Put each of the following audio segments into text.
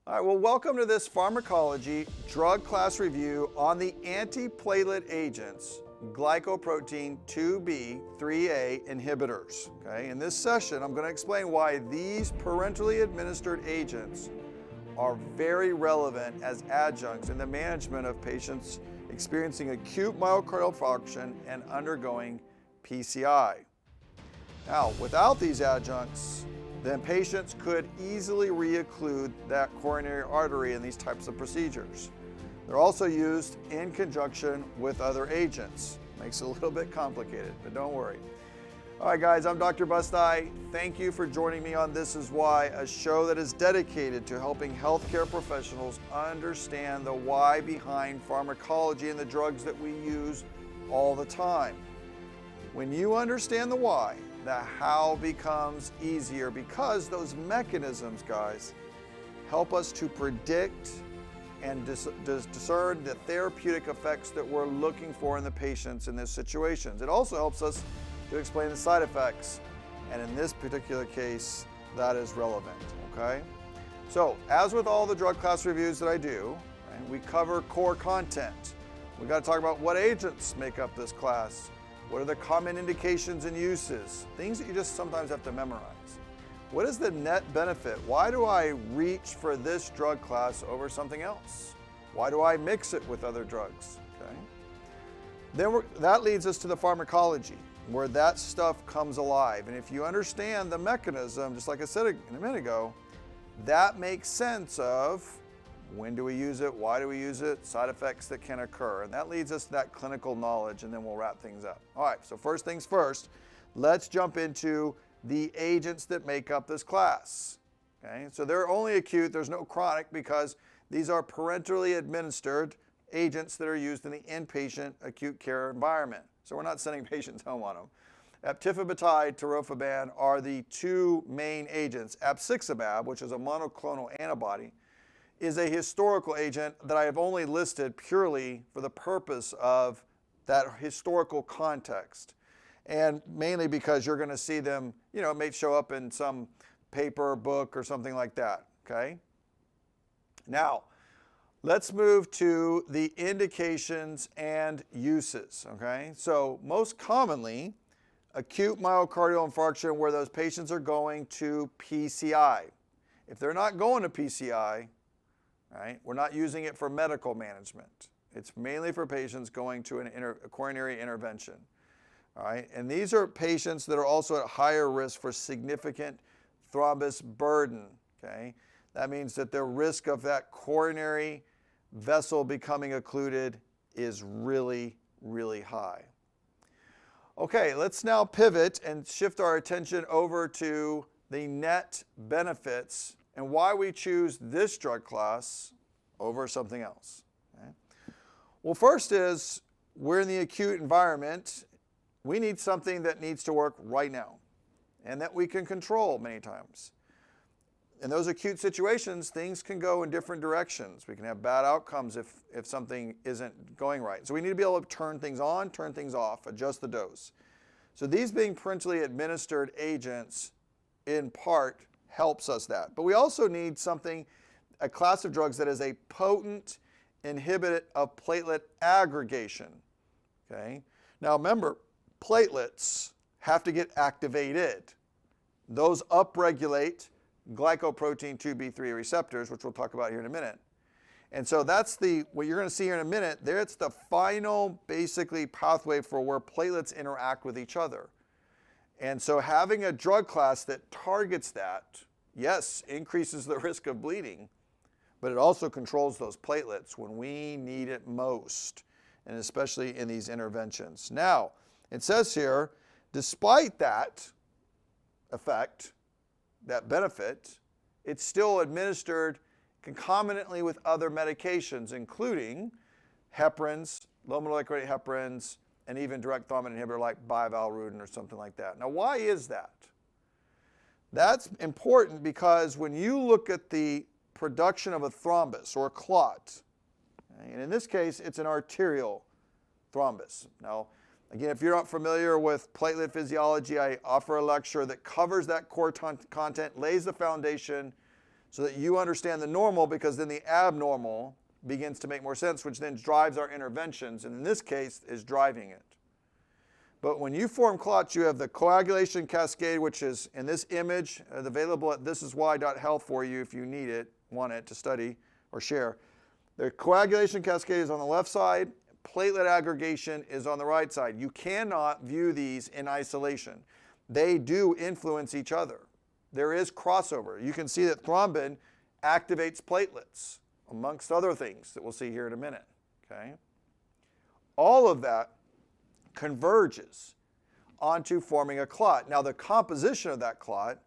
All right, well, welcome to this pharmacology drug class review on the antiplatelet agents, Glycoprotein IIb/IIIa inhibitors. Okay, in this session, I'm going to explain why these parenterally administered agents are very relevant as adjuncts in the management of patients experiencing acute myocardial infarction and undergoing PCI. Now, without these adjuncts, then patients could easily re-occlude that coronary artery in these types of procedures. They're also used in conjunction with other agents. Makes it a little bit complicated, but don't worry. All right, guys, I'm Dr. Busti. Thank you for joining me on This Is Why, a show that is dedicated to helping healthcare professionals understand the why behind pharmacology and the drugs that we use all the time. When you understand the why, the how becomes easier because those mechanisms, guys, help us to predict and discern the therapeutic effects that we're looking for in the patients in these situations. It also helps us to explain the side effects, and in this particular case, that is relevant, okay? So, as with all the drug class reviews that I do, right, we cover core content. We got to talk about what agents make up this class. What are the common indications and uses? Things that you just sometimes have to memorize. What is the net benefit? Why do I reach for this drug class over something else? Why do I mix it with other drugs? Okay. Then that leads us to the pharmacology, where that stuff comes alive. And if you understand the mechanism, just like I said a minute ago, that makes sense of when do we use it, why do we use it, side effects that can occur. And that leads us to that clinical knowledge, and then we'll wrap things up. All right, so first things first, let's jump into the agents that make up this class. Okay, so they're only acute, there's no chronic, because these are parenterally administered agents that are used in the inpatient acute care environment. So we're not sending patients home on them. Eptifibatide, tirofiban are the two main agents. Apixaban, which is a monoclonal antibody, is a historical agent that I have only listed purely for the purpose of that historical context. And mainly because you're going to see them, you know, it may show up in some paper, book, or something like that, okay? Now, let's move to the indications and uses, okay? So most commonly, acute myocardial infarction where those patients are going to PCI. If they're not going to PCI, right, we're not using it for medical management. It's mainly for patients going to a coronary intervention. All right, and these are patients that are also at higher risk for significant thrombus burden. Okay, that means that the risk of that coronary vessel becoming occluded is really, really high. Okay, let's now pivot and shift our attention over to the net benefits and why we choose this drug class over something else. Okay? Well, first is we're in the acute environment. We need something that needs to work right now and that we can control many times. In those acute situations, things can go in different directions. We can have bad outcomes if something isn't going right. So we need to be able to turn things on, turn things off, adjust the dose. So these being parentally administered agents, in part, helps us that. But we also need something, a class of drugs that is a potent inhibitor of platelet aggregation. Okay? Now remember, platelets have to get activated. Those upregulate glycoprotein IIb/IIIa receptors, which we'll talk about here in a minute. And so that's what you're going to see here in a minute. There, it's the final, basically, pathway for where platelets interact with each other. And so having a drug class that targets that, yes, increases the risk of bleeding, but it also controls those platelets when we need it most, and especially in these interventions. Now, it says here, despite that effect, that benefit, it's still administered concomitantly with other medications, including heparins, low molecular weight heparins, and even direct thrombin inhibitor like bivalirudin or something like that. Now, why is that? That's important because when you look at the production of a thrombus or a clot, okay, and in this case, it's an arterial thrombus. Now, again, if you're not familiar with platelet physiology, I offer a lecture that covers that core content, lays the foundation so that you understand the normal, because then the abnormal begins to make more sense, which then drives our interventions, and in this case is driving it. But when you form clots, you have the coagulation cascade, which is in this image, available at thisiswhy.health for you if you need it, want it to study or share. The coagulation cascade is on the left side, platelet aggregation is on the right side. You cannot view these in isolation. They do influence each other. There is crossover. You can see that thrombin activates platelets, amongst other things that we'll see here in a minute. Okay? All of that converges onto forming a clot. Now, the composition of that clot,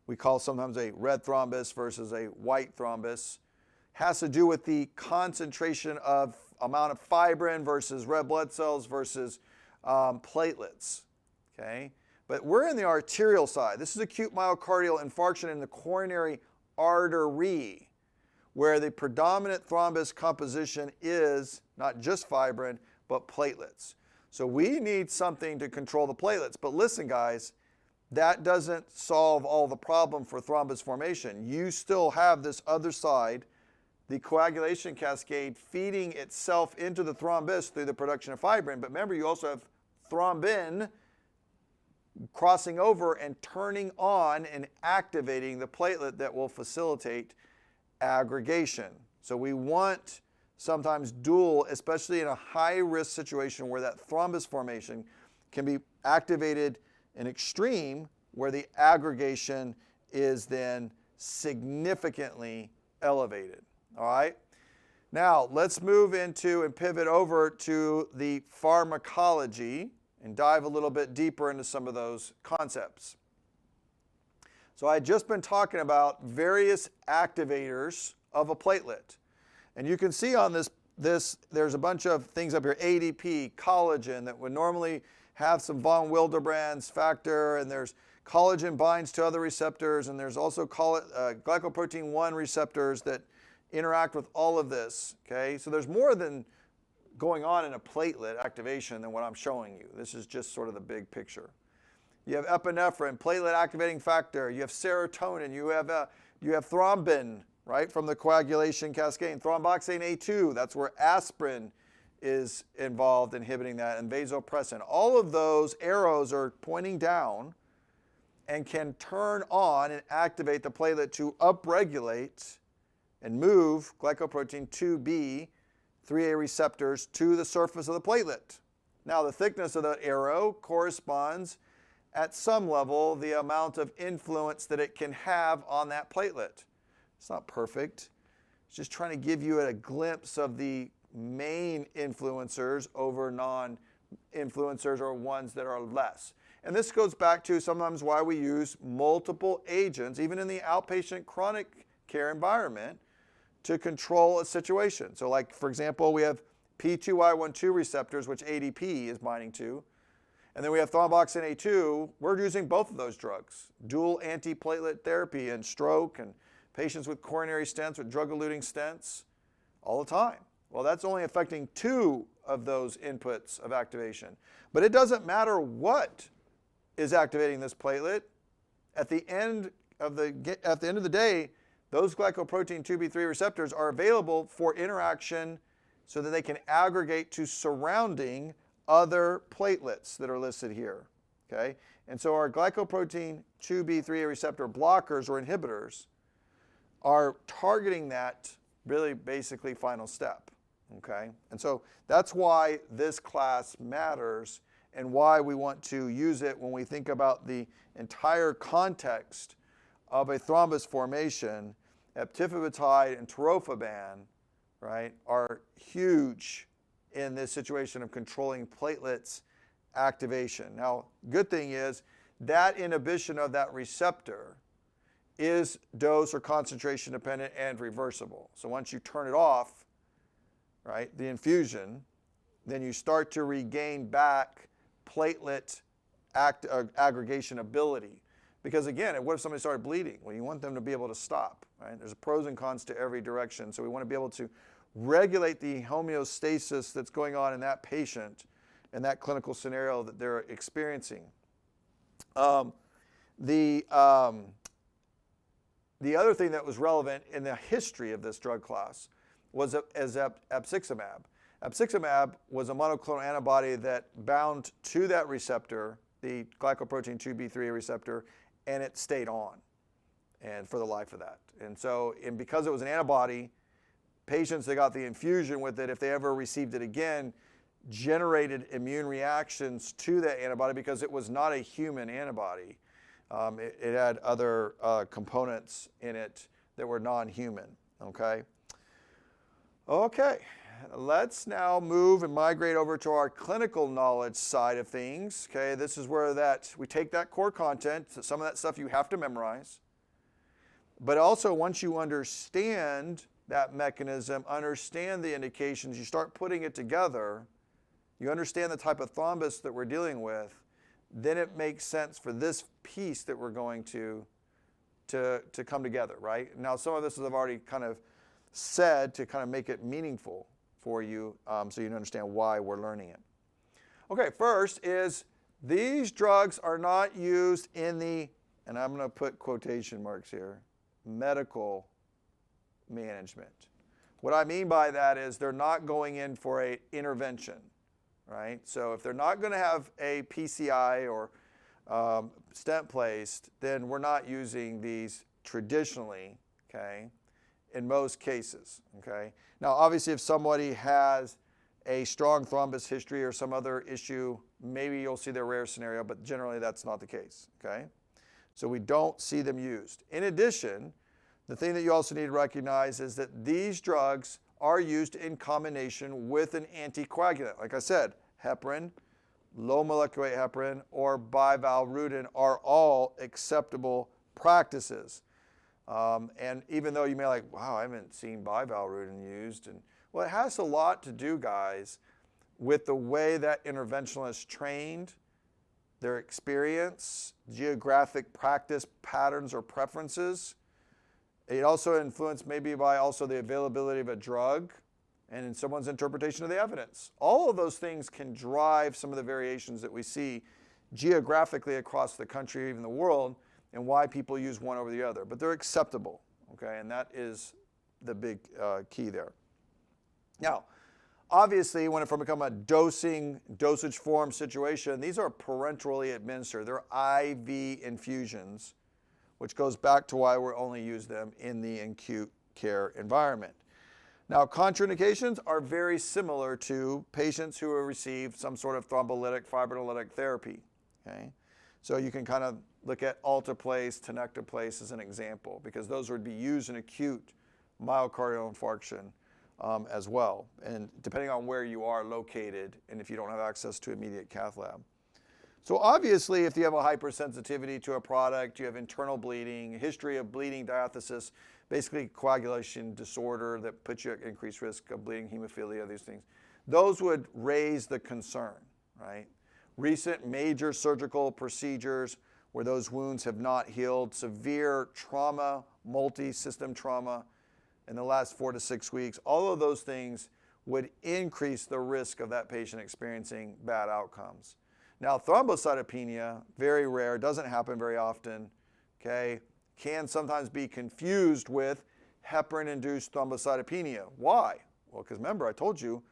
we call sometimes a red thrombus versus a white thrombus, has to do with the concentration of amount of fibrin versus red blood cells versus platelets. Okay? But we're in the arterial side. This is acute myocardial infarction in the coronary artery, where the predominant thrombus composition is not just fibrin, but platelets. So we need something to control the platelets. But listen, guys, that doesn't solve all the problem for thrombus formation. You still have this other side, the coagulation cascade, feeding itself into the thrombus through the production of fibrin. But remember, you also have thrombin crossing over and turning on and activating the platelet that will facilitate aggregation. So we want sometimes dual, especially in a high-risk situation where that thrombus formation can be activated in extreme, where the aggregation is then significantly elevated. All right? Now, let's move into and pivot over to the pharmacology and dive a little bit deeper into some of those concepts. So I had just been talking about various activators of a platelet. And you can see on this there's a bunch of things up here, ADP, collagen, that would normally have some von Willebrand's factor, and there's collagen binds to other receptors, and there's also glycoprotein 1 receptors that interact with all of this. Okay, so there's more than going on in a platelet activation than what I'm showing you. This is just sort of the big picture. You have epinephrine, platelet activating factor. You have serotonin. You have thrombin, right, from the coagulation cascade. Thromboxane A2, that's where aspirin is involved inhibiting that, and vasopressin. All of those arrows are pointing down and can turn on and activate the platelet to upregulate and move glycoprotein IIb, 3A receptors to the surface of the platelet. Now, the thickness of that arrow corresponds at some level the amount of influence that it can have on that platelet. It's not perfect. It's just trying to give you a glimpse of the main influencers over non-influencers or ones that are less. And this goes back to sometimes why we use multiple agents, even in the outpatient chronic care environment, to control a situation. So like, for example, we have P2Y12 receptors, which ADP is binding to, and then we have thromboxane A2. We're using both of those drugs, dual antiplatelet therapy in stroke and patients with coronary stents, with drug-eluting stents, all the time. Well, that's only affecting 2 of those inputs of activation. But it doesn't matter what is activating this platelet. At the end of the day, those glycoprotein IIb3 receptors are available for interaction so that they can aggregate to surrounding other platelets that are listed here. Okay? And so our glycoprotein IIb3 receptor blockers or inhibitors are targeting that really basically final step. Okay? And so that's why this class matters and why we want to use it when we think about the entire context of a thrombus formation. Eptifibatide and tirofiban, right, are huge in this situation of controlling platelets activation. Now, good thing is that inhibition of that receptor is dose or concentration dependent and reversible. So once you turn it off, right, the infusion, then you start to regain back platelet aggregation ability. Because again, what if somebody started bleeding? Well, you want them to be able to stop, right? There's pros and cons to every direction. So we want to be able to regulate the homeostasis that's going on in that patient and that clinical scenario that they're experiencing. The other thing that was relevant in the history of this drug class was eptifibatide. Eptifibatide was a monoclonal antibody that bound to that receptor, the glycoprotein IIb/3a receptor, and it stayed on and for the life of that. And so, because it was an antibody, patients that got the infusion with it, if they ever received it again, generated immune reactions to that antibody because it was not a human antibody. It had other components in it that were non-human, okay? Okay, let's now move and migrate over to our clinical knowledge side of things, okay? This is where we take that core content, so some of that stuff you have to memorize, but also once you understand that mechanism, understand the indications, you start putting it together, you understand the type of thrombus that we're dealing with, then it makes sense for this piece that we're going to come together, right? Now, some of this I've already kind of said to kind of make it meaningful for you so you understand why we're learning it. Okay, first is these drugs are not used in the, and I'm going to put quotation marks here, medical management. What I mean by that is they're not going in for an intervention, right? So if they're not going to have a PCI or stent placed, then we're not using these traditionally, okay, in most cases, okay? Now, obviously, if somebody has a strong thrombus history or some other issue, maybe you'll see their rare scenario, but generally that's not the case, okay? So we don't see them used. In addition, the thing that you also need to recognize is that these drugs are used in combination with an anticoagulant. Like I said, heparin, low molecular weight heparin, or bivalirudin are all acceptable practices. And even though you may like, wow, I haven't seen bivalirudin used. And well, it has a lot to do, guys, with the way that interventionalists trained, their experience, geographic practice patterns or preferences. It also influenced maybe by also the availability of a drug and in someone's interpretation of the evidence. All of those things can drive some of the variations that we see geographically across the country, even the world, and why people use one over the other. But they're acceptable, okay? And that is the big key there. Now, obviously, when it become a dosage form situation, these are parenterally administered. They're IV infusions, which goes back to why we only use them in the acute care environment. Now, contraindications are very similar to patients who have received some sort of thrombolytic, fibrinolytic therapy, okay? So you can kind of look at alteplase, tenecteplase as an example, because those would be used in acute myocardial infarction as well, and depending on where you are located and if you don't have access to immediate cath lab. So obviously, if you have a hypersensitivity to a product, you have internal bleeding, a history of bleeding diathesis, basically coagulation disorder that puts you at increased risk of bleeding, hemophilia, these things, those would raise the concern, right? Recent major surgical procedures where those wounds have not healed, severe trauma, multi-system trauma in the last 4 to 6 weeks, all of those things would increase the risk of that patient experiencing bad outcomes. Now, thrombocytopenia, very rare, doesn't happen very often, okay? Can sometimes be confused with heparin-induced thrombocytopenia. Why? Well, because remember, I told you,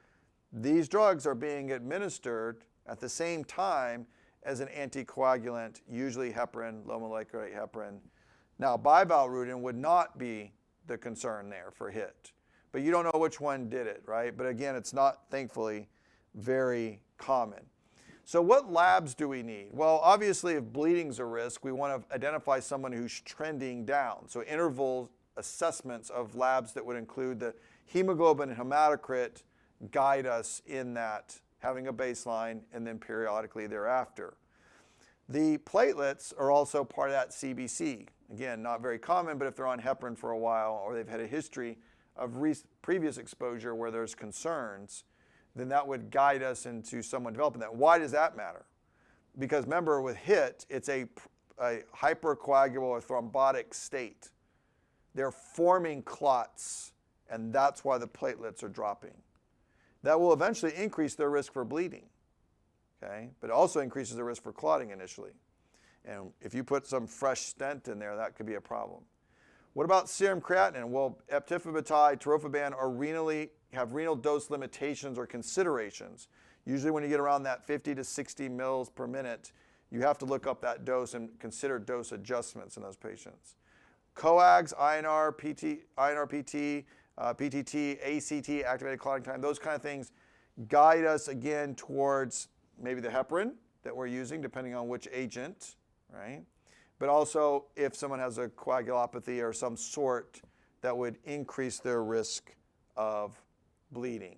these drugs are being administered at the same time as an anticoagulant, usually heparin, low molecular weight heparin. Now, bivalirudin would not be the concern there for HIT, but you don't know which one did it, right? But again, it's not, thankfully, very common. So what labs do we need? Well, obviously, if bleeding's a risk, we want to identify someone who's trending down. So interval assessments of labs that would include the hemoglobin and hematocrit guide us in that, having a baseline and then periodically thereafter. The platelets are also part of that CBC. Again, not very common, but if they're on heparin for a while or they've had a history of previous exposure where there's concerns, then that would guide us into someone developing that. Why does that matter? Because remember, with HIT, it's a hypercoagulable or thrombotic state. They're forming clots, and that's why the platelets are dropping. That will eventually increase their risk for bleeding, okay? But it also increases the risk for clotting initially. And if you put some fresh stent in there, that could be a problem. What about serum creatinine? Well, eptifibatide, tirofiban have renal dose limitations or considerations. Usually when you get around that 50 to 60 mils per minute, you have to look up that dose and consider dose adjustments in those patients. Coags, INR, PT, PTT, ACT, activated clotting time, those kind of things guide us again towards maybe the heparin that we're using, depending on which agent, right? But also if someone has a coagulopathy or some sort that would increase their risk of bleeding.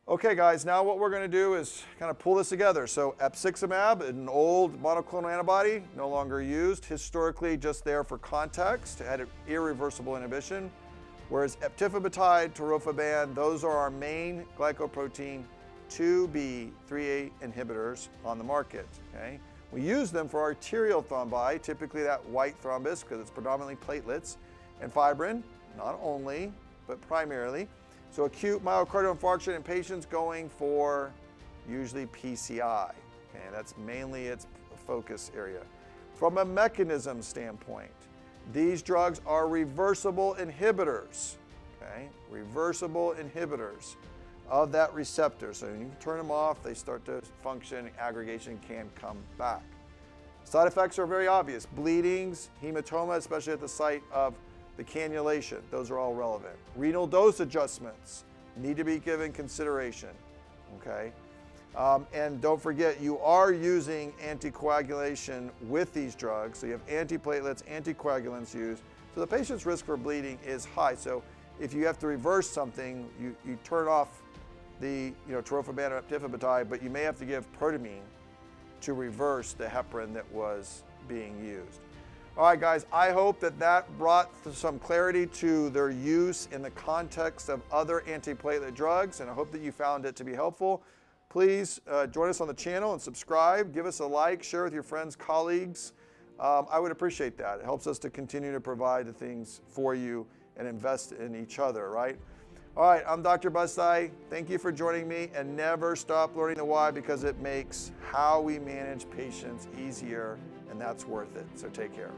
Okay guys, now what we're going to do is kind of pull this together. So epciximab, an old monoclonal antibody, no longer used, historically just there for context, had irreversible inhibition, whereas eptifibatide, tirofiban, those are our main glycoprotein IIb, 3A inhibitors on the market, okay? We use them for arterial thrombi, typically that white thrombus because it's predominantly platelets, and fibrin, not only, but primarily. So acute myocardial infarction in patients going for usually PCI, okay? That's mainly its focus area. From a mechanism standpoint, these drugs are reversible inhibitors, okay? Reversible inhibitors of that receptor. So when you turn them off, they start to function, aggregation can come back. Side effects are very obvious. Bleedings, hematoma, especially at the site of the cannulation, those are all relevant. Renal dose adjustments need to be given consideration, okay? And don't forget, you are using anticoagulation with these drugs. So you have antiplatelets, anticoagulants used. So the patient's risk for bleeding is high. So if you have to reverse something, you turn off the tirofiban or eptifibatide, but you may have to give protamine to reverse the heparin that was being used. All right, guys, I hope that brought some clarity to their use in the context of other antiplatelet drugs, and I hope that you found it to be helpful. Please join us on the channel and subscribe. Give us a like, share with your friends, colleagues. I would appreciate that. It helps us to continue to provide the things for you and invest in each other, right? All right, I'm Dr. Busti. Thank you for joining me, and never stop learning the why, because it makes how we manage patients easier, and that's worth it. So take care.